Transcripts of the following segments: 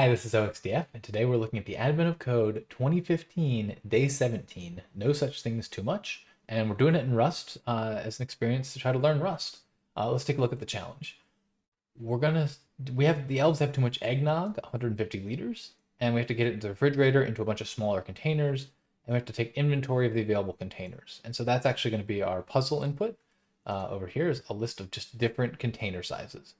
Hi, this is OXDF, and today we're looking at the advent of code 2015, day 17, no such thing as too much, and we're doing it in Rust as an experience to try to learn Rust. Let's take a look at the challenge. The elves have too much eggnog, 150 liters, and we have to get it into the refrigerator into a bunch of smaller containers, and we have to take inventory of the available containers. And so that's actually going to be our puzzle input. Over here is a list of just different container sizes.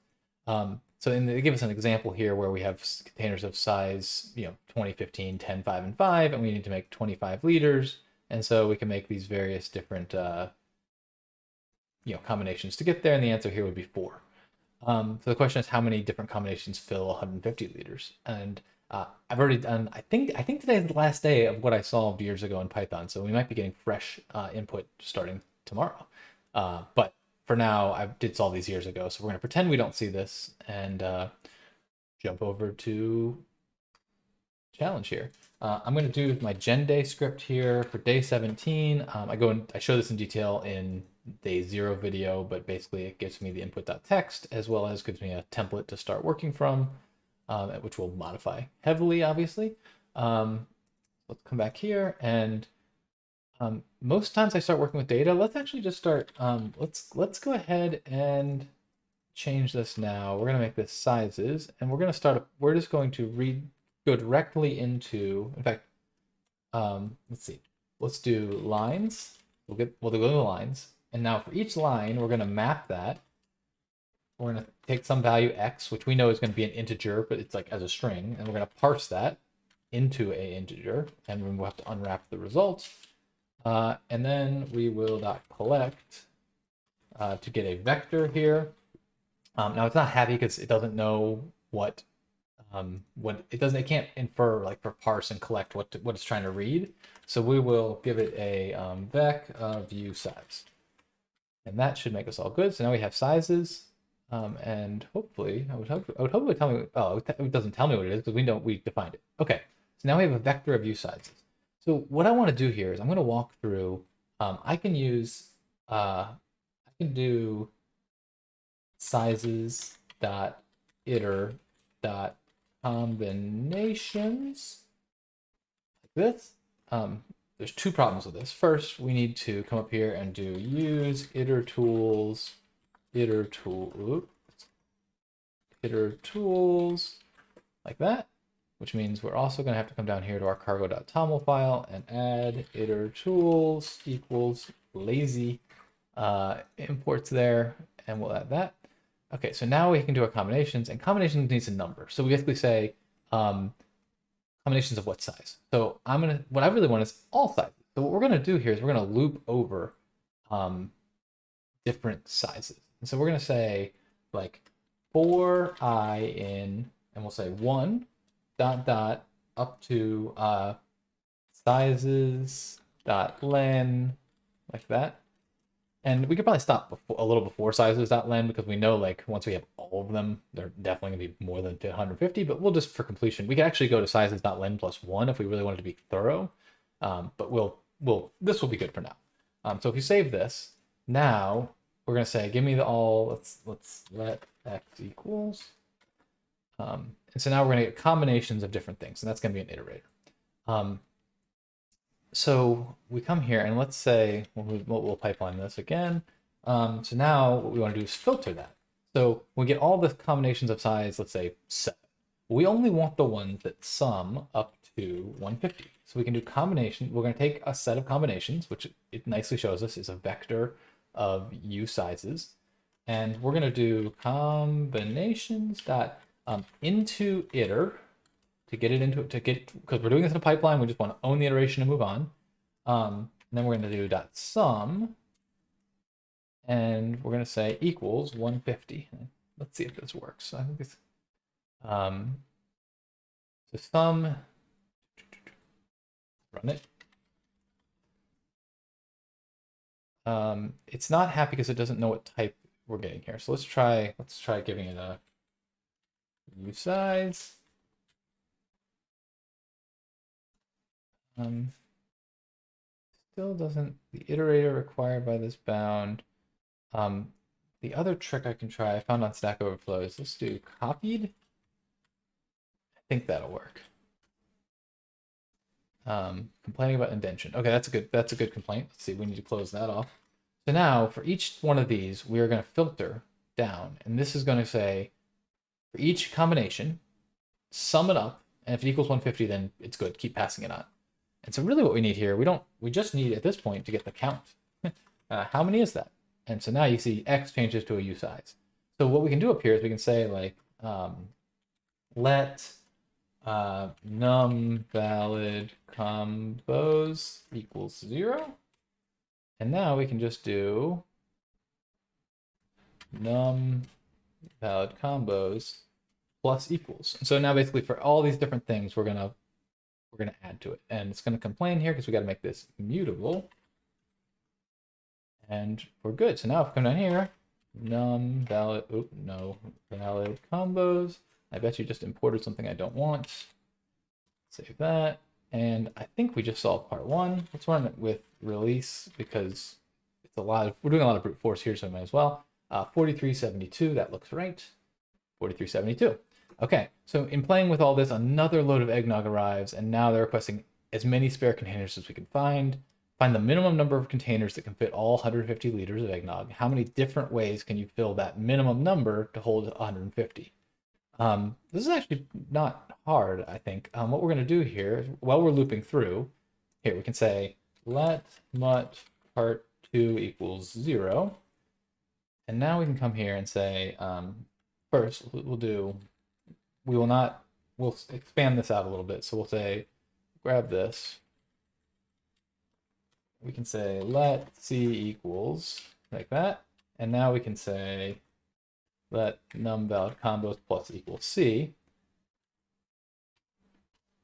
They give us an example here where we have containers of size, 2015, 10, 5, and 5, and we need to make 25 liters. And so we can make these various different, combinations to get there. And the answer here would be 4. So the question is, how many different combinations fill 150 liters? And I've already done, I think today is the last day of what I solved years ago in Python. So we might be getting fresh input starting tomorrow. But for now, I did solve these years ago, so we're going to pretend we don't see this and jump over to challenge here. I'm going to do my GenDay script here for day 17. I show this in detail in day 0 video, but basically it gives me the input.txt as well as gives me a template to start working from, which we'll modify heavily, obviously. Let's come back here and most times I start working with data. Let's actually just start, let's go ahead and change this now. We're gonna make this sizes, and we're just going to go directly into, in fact, let's see, let's do lines. We'll go to the lines, and now for each line, we're gonna map that. We're gonna take some value x, which we know is gonna be an integer, but it's like as a string, and we're gonna parse that into a integer, and we'll have to unwrap the results. And then we will .collect to get a vector here. Now it's not happy because it doesn't know it can't infer like for parse and collect what it's trying to read. So we will give it a vec view size, and that should make us all good. So now we have sizes, and hopefully I would hope it would tell me. Oh, it doesn't tell me what it is because we defined it. Okay, so now we have a vector of view sizes. So what I want to do here is I'm going to walk through, I can do sizes dot iter dot combinations like this. There's 2 problems with this. First, we need to come up here and do use Itertools like that, which means we're also going to have to come down here to our cargo.toml file and add Itertools equals lazy imports there, and we'll add that. Okay, so now we can do our combinations, and combinations needs a number. So we basically say combinations of what size. So what I really want is all sizes. So what we're going to do here is we're going to loop over different sizes. And so we're going to say like for I in, and we'll say 1 ... up to sizes.len like that. And we could probably stop a little before sizes.len because we know like once we have all of them, they're definitely gonna be more than 150, but we'll just, for completion, we can actually go to sizes.len plus 1 if we really wanted to be thorough. But this will be good for now. So if you save this, now we're gonna say, give me the all, let's let x equals, and so now we're going to get combinations of different things, and that's going to be an iterator. So we come here and let's say, we'll pipeline this again. So now what we want to do is filter that. So we get all the combinations of size, let's say 7. We only want the ones that sum up to 150. So we can do combination. We're going to take a set of combinations, which it nicely shows us is a vector of u sizes. And we're going to do combinations dot into iter to get it into, because we're doing this in a pipeline, we just want to own the iteration and move on. And then we're going to do dot sum, and we're going to say equals 150. Let's see if this works. I think it's so sum, run it. It's not happy because it doesn't know what type we're getting here. So let's try giving it a u size. Still doesn't, the iterator required by this bound. The other trick I can try, I found on Stack Overflow, is let's do copied think that'll work. Complaining about indentation. Okay, that's a good complaint. Let's see, we need to close that off. So now for each one of these, we are going to filter down, and this is going to say for each combination, sum it up, and if it equals 150, then it's good. Keep passing it on. And so really what we need here, we just need at this point to get the count. How many is that? And so now you see X changes to a U size. So what we can do up here is we can say like, let num valid combos equals 0. And now we can just do num valid combos plus equals. And so now basically for all these different things, we're gonna add to it. And it's gonna complain here because we gotta make this mutable. And we're good. So now if we come down here, num valid, no valid combos. I bet you just imported something I don't want. Save that. And I think we just solved part 1. Let's run it with release because it's we're doing a lot of brute force here, so I might as well. 4372, that looks right. 4372. Okay, so in playing with all this, another load of eggnog arrives, and now they're requesting as many spare containers as we can find. Find the minimum number of containers that can fit all 150 liters of eggnog. How many different ways can you fill that minimum number to hold 150? This is actually not hard, I think. What we're going to do here, while we're looping through, here we can say let mut part 2 equals 0. And now we can come here and say, first we'll expand this out a little bit. So we'll say, grab this. We can say let C equals like that. And now we can say let num valid combos plus equals C.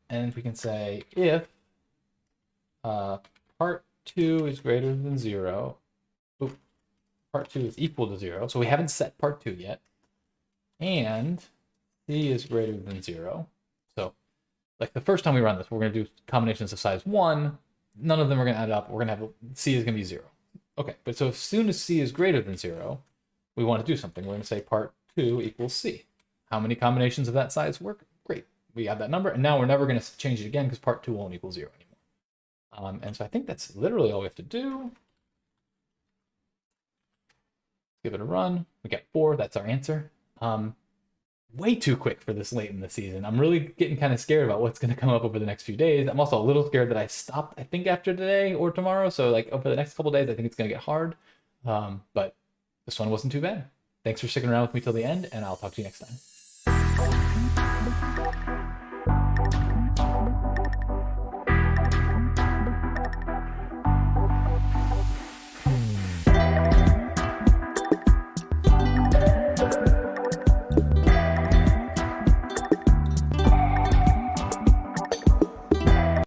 And we can say if part 2 is greater than 0, part 2 is equal to 0, so we haven't set part 2 yet, and C is greater than 0. So like the first time we run this, we're going to do combinations of size 1. None of them are going to add up. We're going to have C is going to be 0. Okay, but so as soon as C is greater than 0, we want to do something. We're going to say part 2 equals C. How many combinations of that size work? Great. We have that number, and now we're never going to change it again because part 2 won't equal 0 anymore. And so I think that's literally all we have to do. Give it a run. We got 4. That's our answer. Way too quick for this late in the season. I'm really getting kind of scared about what's going to come up over the next few days. I'm also a little scared that I stopped, I think, after today or tomorrow. So like over the next couple days, I think it's going to get hard. But this one wasn't too bad. Thanks for sticking around with me till the end, and I'll talk to you next time.